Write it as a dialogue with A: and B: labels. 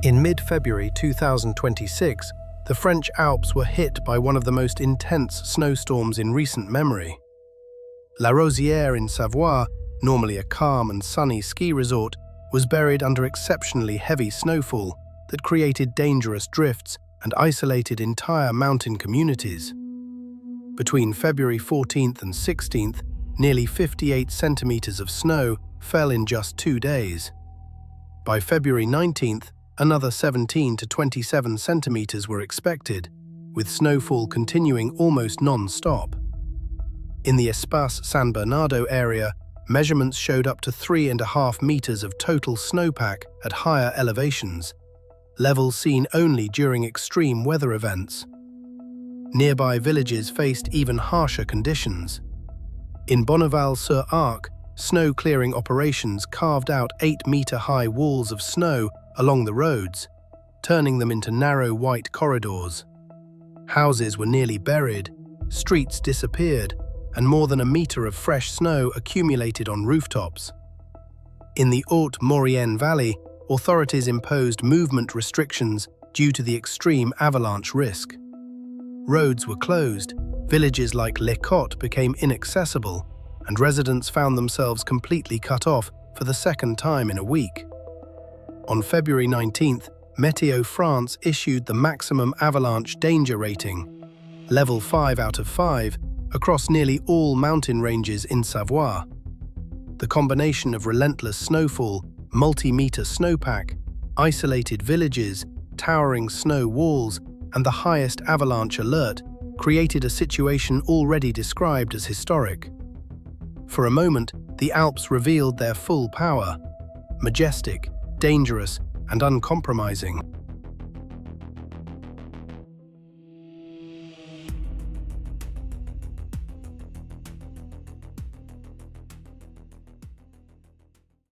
A: In mid-February 2026, the French Alps were hit by one of the most intense snowstorms in recent memory. La Rosière in Savoie, normally a calm and sunny ski resort, was buried under exceptionally heavy snowfall that created dangerous drifts and isolated entire mountain communities. Between February 14th and 16th, nearly 58 centimeters of snow fell in just 2 days. By February 19th, another 17 to 27 centimeters were expected, with snowfall continuing almost non-stop. In the Espace San Bernardo area, measurements showed up to 3.5 meters of total snowpack at higher elevations, levels seen only during extreme weather events. Nearby villages faced even harsher conditions. In Bonneval-sur-Arc, snow-clearing operations carved out 8-meter-high walls of snow along the roads, turning them into narrow white corridors. Houses were nearly buried, streets disappeared, and more than a meter of fresh snow accumulated on rooftops. In the Haute-Maurienne Valley, authorities imposed movement restrictions due to the extreme avalanche risk. Roads were closed, villages like Les Cottes became inaccessible, and residents found themselves completely cut off for the second time in a week. On February 19th, Météo France issued the maximum avalanche danger rating, level 5 out of 5, across nearly all mountain ranges in Savoie. The combination of relentless snowfall, multi-meter snowpack, isolated villages, towering snow walls, and the highest avalanche alert created a situation already described as historic. For a moment, the Alps revealed their full power, majestic, dangerous, and uncompromising.